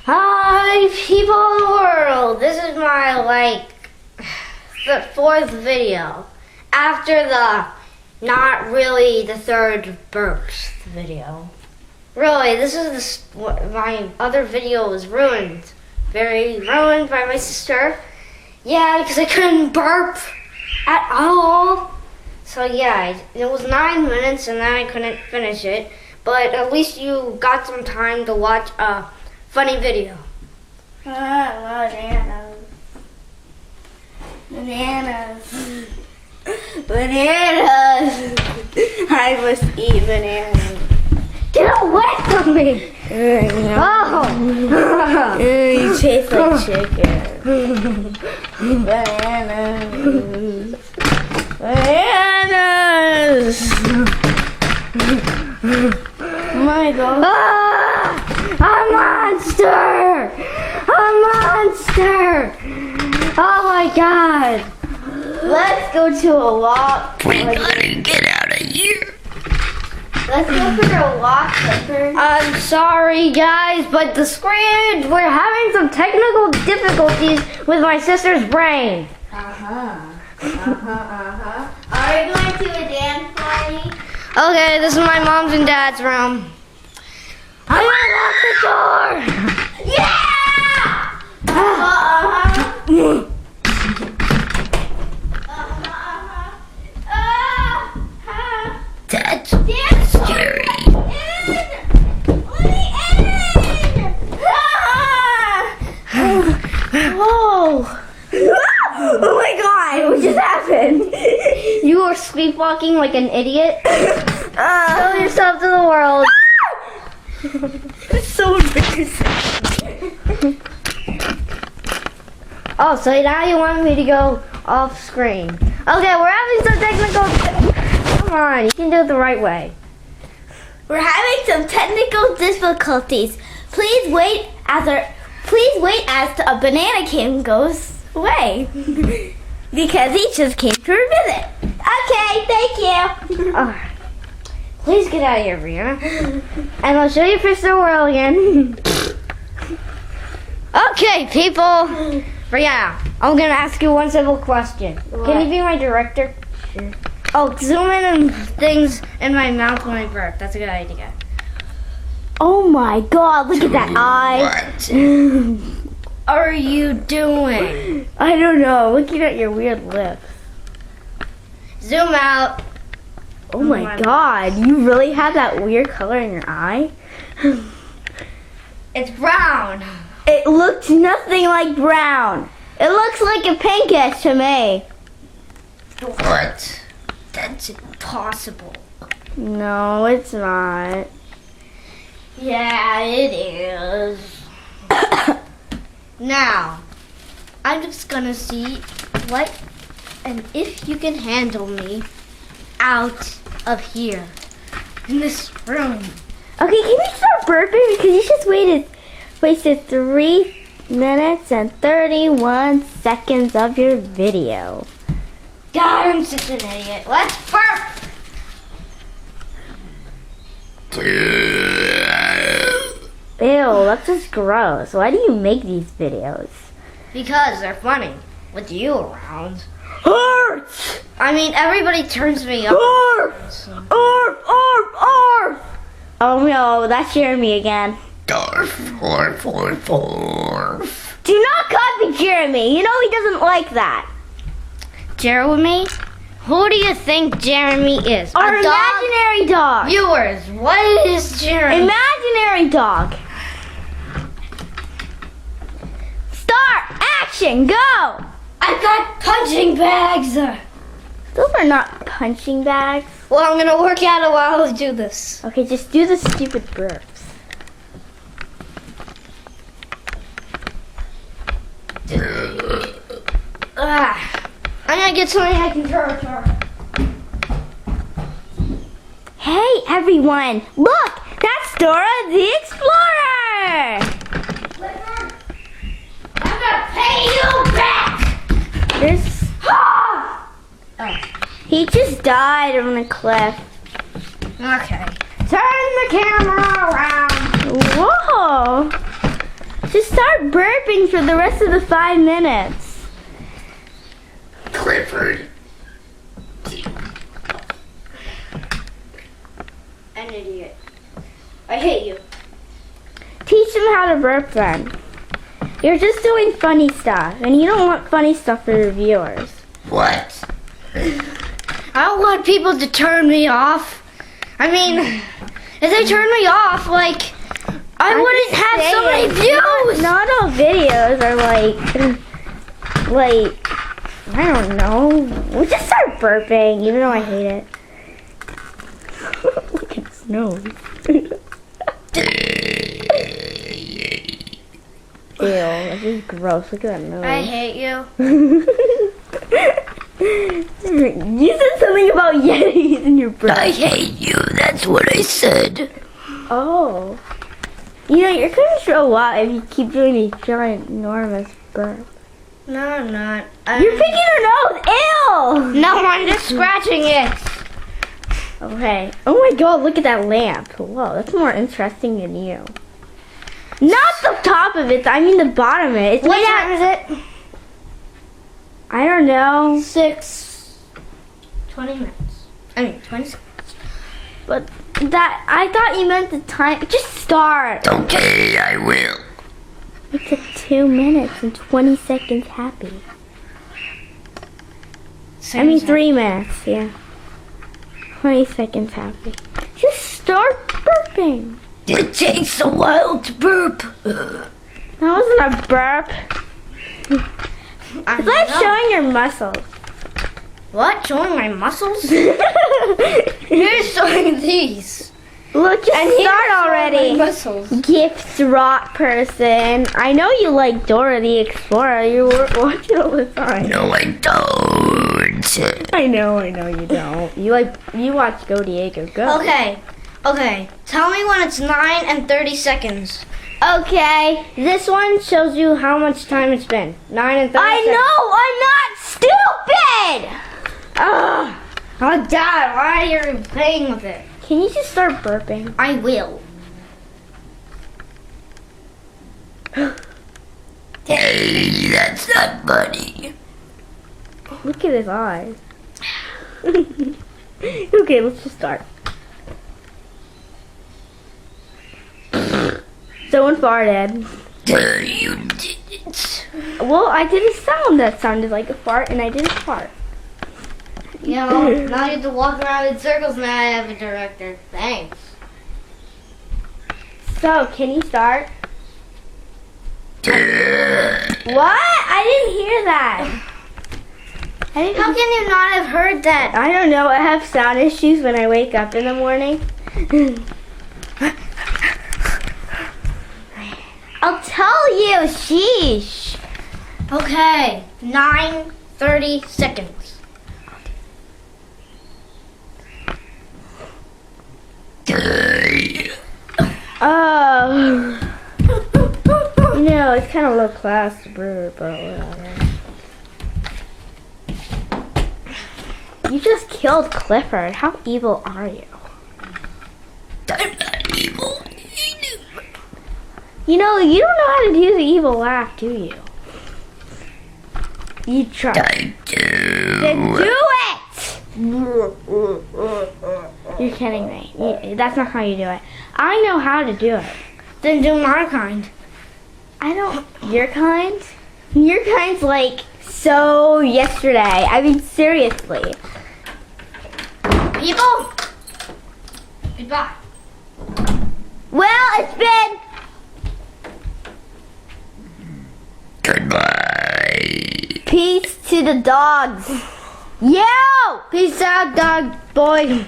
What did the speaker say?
Hi, people of the world. This is my, the fourth video. After the, not really the third burps video. Really, this is my other video was ruined. Very ruined by my sister. Yeah, because I couldn't burp at all. So yeah, it was 9 minutes and then I couldn't finish it. But at least you got some time to watch a funny video. Bananas. Bananas. Bananas. I must eat bananas. Get away from me! Oh! You taste like chicken. Bananas. Bananas. Oh my God. A monster! A monster! Oh my God! Let's go to a walk. We gotta get out of here. Let's go for a walk, Clifford. I'm sorry guys, but the screen, we're having some technical difficulties with my sister's brain. Are we going to a dance party? Okay, this is my mom's and dad's room. I'm gonna lock the door! Yeah! That's Dance scary. Whoa! Oh my God! What just happened? You were sleepwalking like an idiot. Show yourself to the world. It's so embarrassing. Oh, so now you want me to go off screen. Okay, we're having some technical... Come on, you can do it the right way. We're having some technical difficulties. Please wait as a banana king goes away. Because he just came to a visit. Okay, thank you. Alright. Please get out of here, Brianna. And I'll show you Fish the World again. Okay, people. Brianna, I'm going to ask you one simple question. What? Can you be my director? Sure. Oh, zoom in and things in my mouth when I burp. That's a good idea. Oh my God, look at that eye. What? Are you doing? I don't know, looking at your weird lips. Zoom out. Oh my God, you really have that weird color in your eye? It's brown. It looks nothing like brown. It looks like a pinkish to me. What? That's impossible. No, it's not. Yeah, it is. Now, I'm just gonna see what and if you can handle me out of here in this room. Okay, can you start burping? Because you just wasted 3 minutes and 31 seconds of your video. God, I'm such an idiot. Let's burp. Ew, that's just gross. Why do you make these videos? Because they're funny with you around. Hurts! I mean, everybody turns me up. Arf! Arf! Arf! Arf! Oh no, that's Jeremy again. Dorf, orf, orf, orf. Do not copy Jeremy. You know he doesn't like that. Jeremy? Who do you think Jeremy is? Our A dog? imaginary dog. Viewers, what is Jeremy? Imaginary dog. Start! Action! Go! I've got punching bags. Those are not punching bags. Well, I'm gonna work out a while to do this. Okay, just do the stupid burps. I'm gonna get something I can throw at her. Hey everyone, look! That's Dora the Explorer! I'm gonna pay you back! There's... He just died on a cliff. Okay. Turn the camera around. Whoa! burping for the rest of the 5 minutes. Clifford. An idiot. I hate you. Teach them how to burp then. You're just doing funny stuff, and you don't want funny stuff for your viewers. What? I don't want people to turn me off. I mean, if they turn me off, like, I wouldn't have so many views. Not all videos are like, I don't know. We just start burping, even though I hate it. Look at his nose. Ew, this is gross. Look at that nose. I hate you. You said something about Yetis in your breath. I hate you. That's what I said. Oh. You know, you're going to show up if you keep doing these giant, enormous burps. No, I'm not. You're picking her nose. Ew! No, I'm just scratching it. Okay. Oh my god, look at that lamp. Whoa, that's more interesting than you. Not the top of it, I mean the bottom of it. It's What made time out- is it? I don't know. 6:20 minutes. I mean, 20 seconds. But that, I thought you meant the time. Just start. Okay, I will. It's at 2 minutes and 20 seconds happy. I mean 3 minutes, yeah. 20 seconds happy. Just start burping. It takes a while to burp. That wasn't a burp. It's like showing your muscles. What? Showing my muscles? You're showing these. Look, just start already. Muscles. Gift rot person. I know you like Dora the Explorer. You watch it all the time. No, I don't. I know you don't. You watch Go Diego Go. Okay. Tell me when it's 9 and 30 seconds. Okay. This one shows you how much time it's been. 9 and 30 I seconds. know. I'm not stupid. Ugh. Oh, Dad, why are you playing with it? Can you just start burping? I will. Hey, that's not funny. Look at his eyes. Okay, let's just start. Someone farted. You did it. Well, I did a sound that sounded like a fart, and I didn't fart. You know, now you have to walk around in circles and I have a director. Thanks. So, can you start? What? I didn't hear that. How can you not have heard that? I don't know. I have sound issues when I wake up in the morning. I'll tell you. Sheesh. Okay, 9:30 seconds. Oh. No, it's kind of low class to brew, but whatever. You just killed Clifford. How evil are you? I'm not evil. You know, you don't know how to do the evil laugh, do you? You try. I do. Then do it! You're kidding me. That's not how you do it. I know how to do it. Then do my kind. I don't. Your kind? Your kind's like so yesterday. I mean, seriously. People, goodbye. Well, it's been. Goodbye. Peace to the dogs. Yo! Peace out, dog boy.